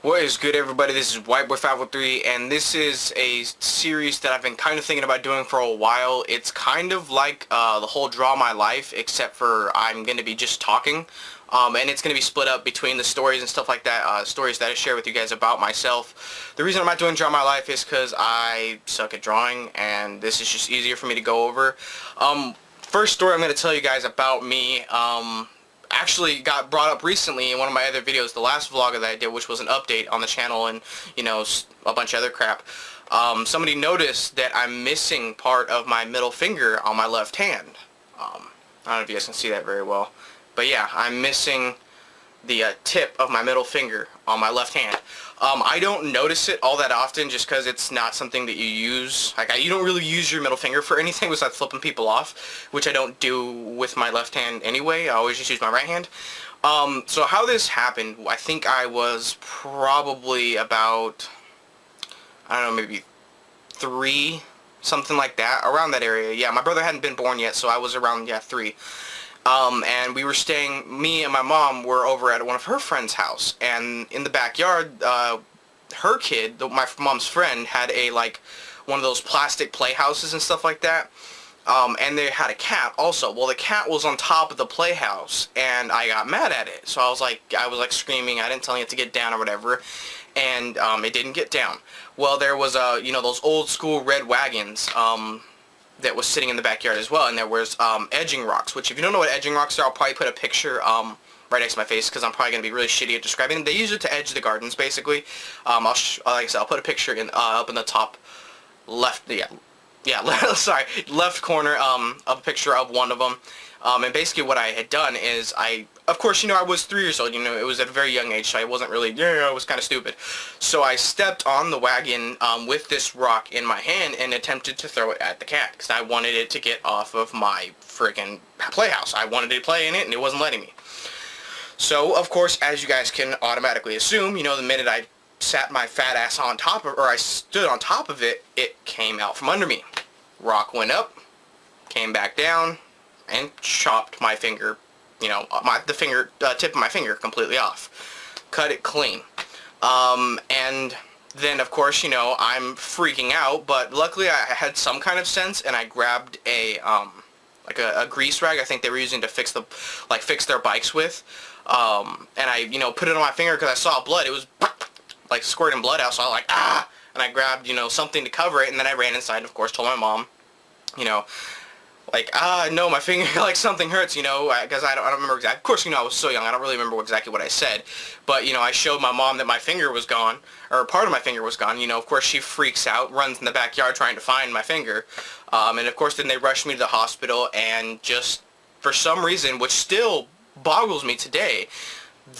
What is good, everybody? This is WhiteBoy503, and this is a series that I've been kind of thinking about doing for a while. It's kind of like the whole Draw My Life, except for I'm going to be just talking, and it's going to be split up between the stories and stuff like that, stories that I share with you guys about myself. The reason I'm not doing Draw My Life is because I suck at drawing, and this is just easier for me to go over. First story I'm going to tell you guys about me, actually got brought up recently in one of my other videos, the last vlog that I did, which was an update on the channel and, you know, a bunch of other crap. Somebody noticed that I'm missing part of my middle finger on my left hand. I don't know if you guys can see that very well, but yeah, I'm missing the tip of my middle finger on my left hand. I don't notice it all that often just because it's not something that you use. Like, you don't really use your middle finger for anything besides flipping people off, which I don't do with my left hand anyway. I always just use my right hand. So how this happened, I think I was probably about, I don't know, maybe 3, something like that, around that area. Yeah, my brother hadn't been born yet, so I was around, yeah, 3. And we were staying, me and my mom were over at one of her friend's house, and in the backyard, her kid, my mom's friend, had one of those plastic playhouses and stuff like that, and they had a cat also. Well, the cat was on top of the playhouse, and I got mad at it, so I was like screaming. I didn't tell it to get down or whatever, and it didn't get down. Well, there was you know, those old school red wagons, that was sitting in the backyard as well, and there was edging rocks, which if you don't know what edging rocks are, I'll probably put a picture right next to my face because I'm probably going to be really shitty at describing them. They use it to edge the gardens, basically. Like I said, I'll put a picture in up in the top left, sorry, left corner of a picture of one of them. And basically what I had done is of course, you know, I was 3 years old, you know, it was at a very young age, so I wasn't really, I was kind of stupid. So I stepped on the wagon with this rock in my hand and attempted to throw it at the cat, because I wanted it to get off of my freaking playhouse. I wanted to play in it, and it wasn't letting me. So, of course, as you guys can automatically assume, you know, the minute I sat my fat ass on top of, or I stood on top of it, it came out from under me. Rock went up, came back down, and chopped my finger, you know, the tip of my finger completely off. Cut it clean. And then, of course, you know, I'm freaking out, but luckily I had some kind of sense, and I grabbed like a grease rag I think they were using to fix their bikes with, and I, you know, put it on my finger because I saw blood. It was like squirting blood out, so I was like, ah, and I grabbed, you know, something to cover it, and then I ran inside and, of course, told my mom, you know, like, no, my finger, like, something hurts, you know, because I don't remember exactly. Of course, you know, I was so young, I don't really remember exactly what I said, but, you know, I showed my mom that my finger was gone, or part of my finger was gone. You know, of course, she freaks out, runs in the backyard trying to find my finger, and, of course, then they rushed me to the hospital, and just, for some reason, which still boggles me today,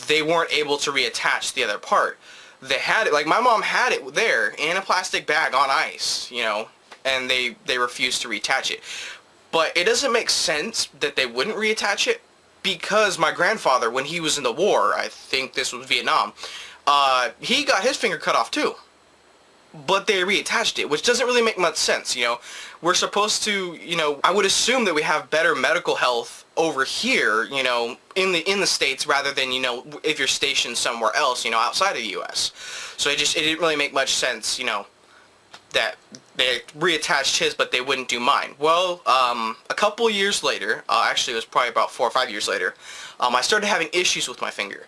they weren't able to reattach the other part. They had it, like, my mom had it there, in a plastic bag on ice, you know, and they refused to reattach it. But it doesn't make sense that they wouldn't reattach it, because my grandfather, when he was in the war, I think this was Vietnam, he got his finger cut off too. But they reattached it, which doesn't really make much sense, you know. We're supposed to, you know, I would assume that we have better medical health over here, you know, in the States, rather than, you know, if you're stationed somewhere else, you know, outside of the U.S. So it didn't really make much sense, you know, that they reattached his, but they wouldn't do mine. Well, a couple years later, actually it was probably about 4 or 5 years later, I started having issues with my finger.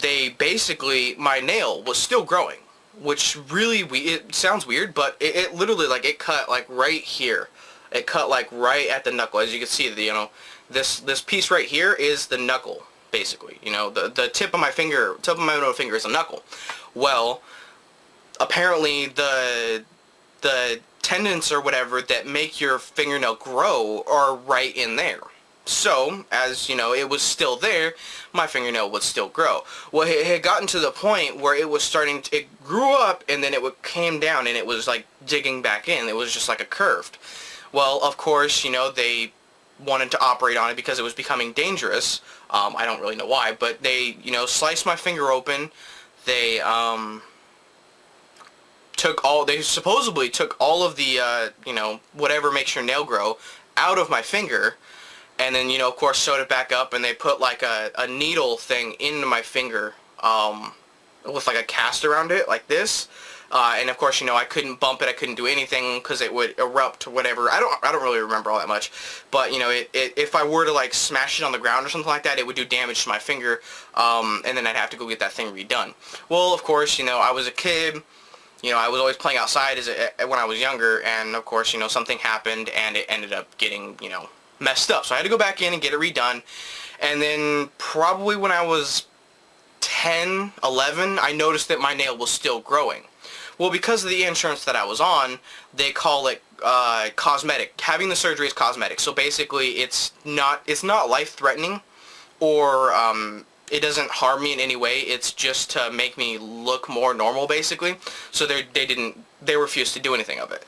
My nail was still growing, which really, it sounds weird, but it literally, like, it cut, like, right here. It cut, like, right at the knuckle. As you can see, you know, this piece right here is the knuckle, basically. You know, the tip of my middle finger is a knuckle. Well, apparently the tendons or whatever that make your fingernail grow are right in there. So, as you know, it was still there, my fingernail would still grow. Well, it had gotten to the point where it was it grew up, and then it came down, and it was like digging back in. It was just like a curved. Well, of course, you know, they wanted to operate on it because it was becoming dangerous. I don't really know why, but they, you know, sliced my finger open. They, they supposedly took all of the, you know, whatever makes your nail grow out of my finger, and then, you know, of course, sewed it back up, and they put like a needle thing into my finger, with like a cast around it like this. And of course, you know, I couldn't bump it, I couldn't do anything because it would erupt or whatever. I don't really remember all that much, but you know, if I were to like smash it on the ground or something like that, it would do damage to my finger, and then I'd have to go get that thing redone. Well, of course, you know, I was a kid. You know, I was always playing outside when I was younger, and of course, you know, something happened and it ended up getting, you know, messed up. So I had to go back in and get it redone. And then probably when I was 10, 11, I noticed that my nail was still growing. Well, because of the insurance that I was on, they call it cosmetic. Having the surgery is cosmetic. So basically, it's not life-threatening, or it doesn't harm me in any way. It's just to make me look more normal, basically. So they refused to do anything of it.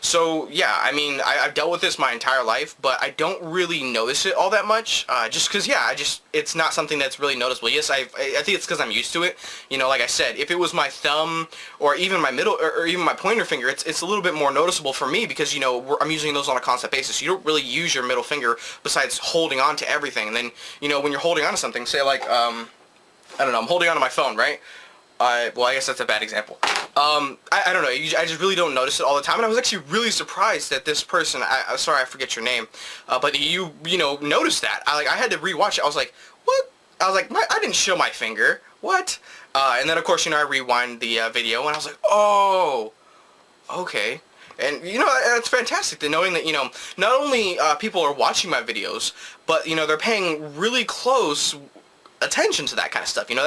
So yeah, I mean, I've dealt with this my entire life, but I don't really notice it all that much, just because, yeah, it's not something that's really noticeable. Yes, I think it's because I'm used to it. You know, like I said, if it was my thumb or even my middle or even my pointer finger, it's a little bit more noticeable for me because, you know, I'm using those on a constant basis. You don't really use your middle finger besides holding on to everything. And then, you know, when you're holding on to something, say like, I don't know, I'm holding on to my phone, right? Well, I guess that's a bad example. I don't know. I just really don't notice it all the time, and I was actually really surprised that this person. Sorry, I forget your name, but you know noticed that. I had to rewatch it. I was like, what? I was like, I didn't show my finger. What? And then of course, you know, I rewind the video, and I was like, oh, okay. And you know, it's fantastic to knowing that, you know, not only people are watching my videos, but you know, they're paying really close attention to that kind of stuff. You know,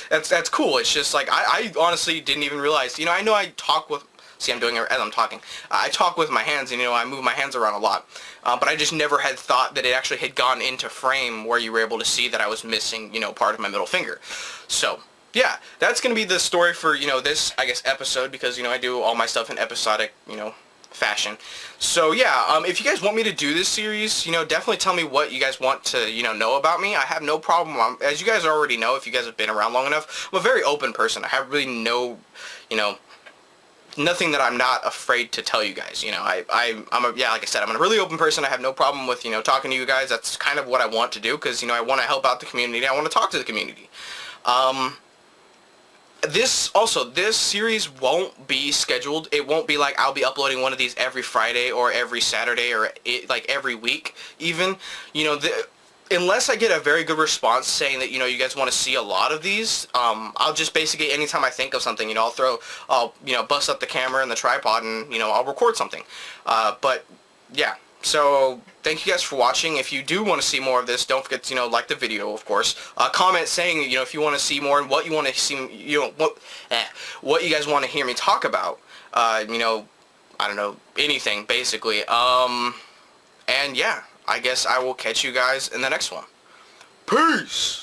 that's cool. It's just like I honestly didn't even realize. You know, I know I talk with. See, I'm doing it as I'm talking. I talk with my hands, and you know, I move my hands around a lot. But I just never had thought that it actually had gone into frame where you were able to see that I was missing, you know, part of my middle finger. So yeah, that's gonna be the story for, you know, this, I guess, episode, because, you know, I do all my stuff in episodic, you know, fashion. So yeah, if you guys want me to do this series, you know, definitely tell me what you guys want to, you know about me. I have no problem. As you guys already know, if you guys have been around long enough, I'm a very open person. I have really no, you know, nothing that I'm not afraid to tell you guys. You know, yeah, like I said, I'm a really open person. I have no problem with, you know, talking to you guys. That's kind of what I want to do, because, you know, I want to help out the community. I want to talk to the community. This series won't be scheduled. It won't be like I'll be uploading one of these every Friday or every Saturday or like every week even. You know, unless I get a very good response saying that, you know, you guys want to see a lot of these, I'll just basically, anytime I think of something, you know, I'll you know, bust up the camera and the tripod and, you know, I'll record something. But yeah. So thank you guys for watching. If you do want to see more of this, don't forget to, you know, like the video, of course. Comment saying, you know, if you want to see more and what you want to see, you know, what you guys want to hear me talk about. You know, I don't know, anything basically. And yeah, I guess I will catch you guys in the next one. Peace.